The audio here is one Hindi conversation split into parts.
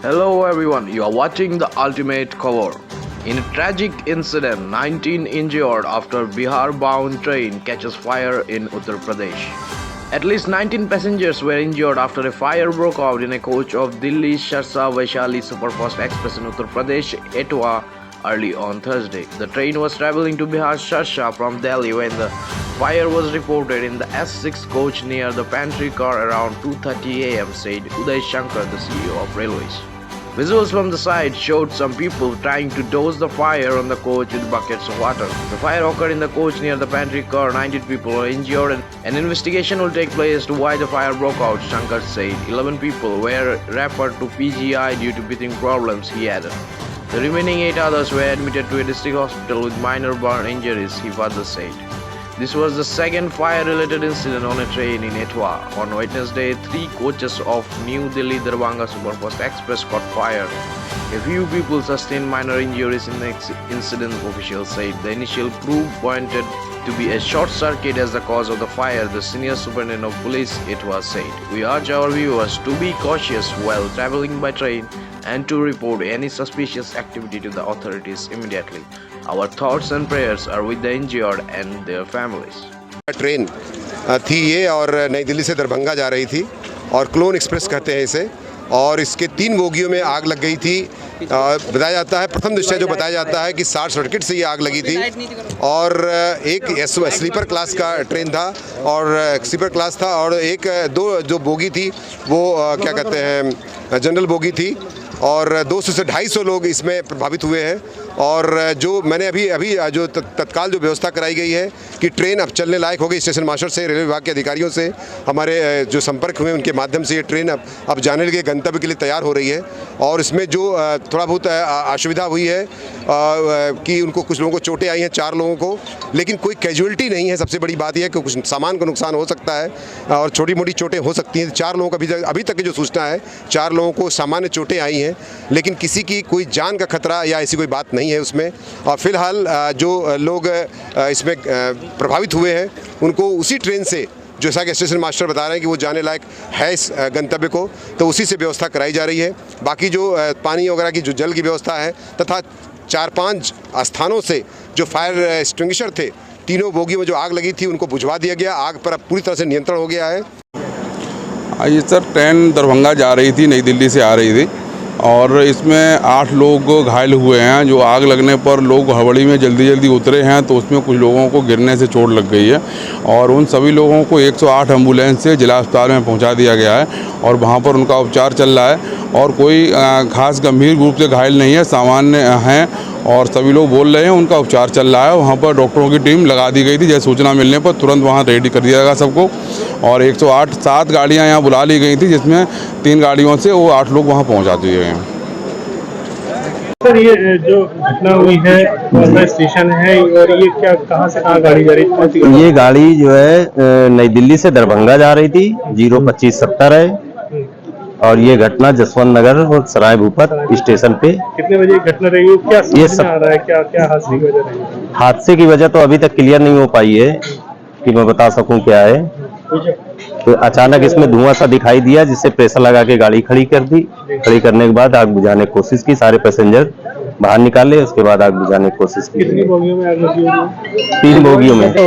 Hello everyone, you are watching the ultimate cover. In a tragic incident, 19 injured after Bihar-bound train catches fire in Uttar Pradesh. At least 19 passengers were injured after a fire broke out in a coach of Delhi Sharsa Vaishali Superfast Express in Uttar Pradesh, Etwa, early on Thursday. The train was traveling to Bihar Sharsa from Delhi when the fire was reported in the S6 coach near the pantry car around 2:30 am, said Uday Shankar, the CEO of Railways. Visuals from the site showed some people trying to douse the fire on the coach with buckets of water. The fire occurred in the coach near the pantry car. 19 people were injured and an investigation will take place as to why the fire broke out, Shankar said. 11 people were referred to PGI due to breathing problems, he added. The remaining 8 others were admitted to a district hospital with minor burn injuries, he further said. This was the second fire-related incident on a train in Etwa. On Wednesday, 3 coaches of New Delhi Darbhanga Superfast Express caught fire. A few people sustained minor injuries in the incident, officials said. The initial proof pointed to be a short circuit as the cause of the fire, the senior superintendent of police, Etwa, said. We urge our viewers to be cautious while traveling by train and to report any suspicious activity to the authorities immediately. Our thoughts and prayers are with the injured and their families. Train थी ये और नई दिल्ली से दरभंगा जा रही थी और क्लोन एक्सप्रेस कहते हैं इसे, और इसके 3 बोगियों में आग लग गई थी। बताया जाता है, प्रथम दृष्टया जो बताया जाता है कि शॉर्ट सर्किट से ये आग लगी थी और एक स्लीपर क्लास का ट्रेन था और स्लीपर क्लास था और दो जो बोगी थी वो क्या कहते हैं जनरल बोगी थी और 200 से 250 लोग इसमें प्रभावित हुए हैं। और जो मैंने अभी जो तत्काल जो व्यवस्था कराई गई है कि ट्रेन अब चलने लायक हो गई, स्टेशन मास्टर से, रेलवे विभाग के अधिकारियों से हमारे जो संपर्क हुए उनके माध्यम से ये ट्रेन अब जाने के गंतव्य के लिए तैयार हो रही है। और इसमें जो थोड़ा बहुत असुविधा हुई है कि उनको कुछ लोगों को चोटें आई हैं, 4 लोगों को, लेकिन कोई कैजुअलिटी नहीं है। सबसे बड़ी बात यह है कि कुछ सामान का नुकसान हो सकता है और छोटी मोटी चोटें हो सकती हैं। 4 लोगों का अभी तक की जो सूचना है, 4 लोगों को सामान्य चोटें आई हैं, लेकिन किसी की कोई जान का खतरा या ऐसी कोई बात नहीं है उसमें। और फिलहाल जो लोग इसमें प्रभावित हुए हैं उनको उसी ट्रेन से, जैसा कि स्टेशन मास्टर बता रहे हैं कि वो जाने लायक है इस गंतव्य को, तो उसी से व्यवस्था कराई जा रही है। बाकी जो पानी वगैरह की जो जल की व्यवस्था है तथा 4-5 स्थानों से जो फायर एक्सटिंग्विशर थे, तीनों बोगी में जो आग लगी थी उनको बुझवा दिया गया। आग पर अब पूरी तरह से नियंत्रण हो गया है। ये सर ट्रेन दरभंगा जा रही थी, नई दिल्ली से आ रही थी और इसमें 8 लोग घायल हुए हैं। जो आग लगने पर लोग हड़बड़ी में जल्दी उतरे हैं तो उसमें कुछ लोगों को गिरने से चोट लग गई है और उन सभी लोगों को 108 एम्बुलेंस से जिला अस्पताल में पहुंचा दिया गया है और वहां पर उनका उपचार चल रहा है और कोई खास गंभीर रूप से घायल नहीं है, सामान्य हैं और सभी लोग बोल रहे हैं उनका उपचार चल रहा है। वहाँ पर डॉक्टरों की टीम लगा दी गई थी, जैसे सूचना मिलने पर तुरंत वहाँ रेडी कर दिया गया सबको और 108 गाड़ियाँ यहाँ बुला ली गई थी, जिसमें 3 गाड़ियों से वो 8 लोग वहाँ पहुँचा दिए गए हैं। सर, ये जो घटना हुई है रेलवे स्टेशन है और ये क्या कहाँ से कहाँ गाड़ी जा रही थी? ये गाड़ी जो है नई दिल्ली से दरभंगा जा रही थी, 02570 है और ये घटना जसवंत नगर और सराय भूपत स्टेशन पे। कितने बजे घटना रही है? क्या ये सब आ रहा है? क्या हादसे की वजह रही है? हादसे की वजह तो अभी तक क्लियर नहीं हो पाई है कि मैं बता सकूं क्या है। तो अचानक इसमें धुआं सा दिखाई दिया जिससे प्रेशर लगा के गाड़ी खड़ी कर दी। खड़ी करने के बाद आग बुझाने की कोशिश की, सारे पैसेंजर बाहर निकाले, उसके बाद आग बुझाने की कोशिश की। कितनी बोगियों में आग लगी है? 3 बोगियों में। 3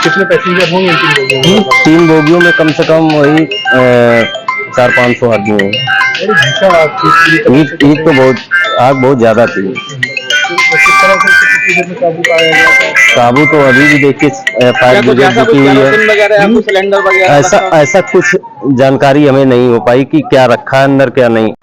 कितने पैसेंजर होंगे 3 बोगियों में? 3 बोगियों में कम से कम वही 400-500 आदमी होंगे। ईद तो आग बहुत ज्यादा थी। काबू तो अभी भी देखिए फायर ब्रिगेड की हुई है, ऐसा कुछ जानकारी हमें नहीं हो पाई कि क्या रखा है अंदर क्या नहीं।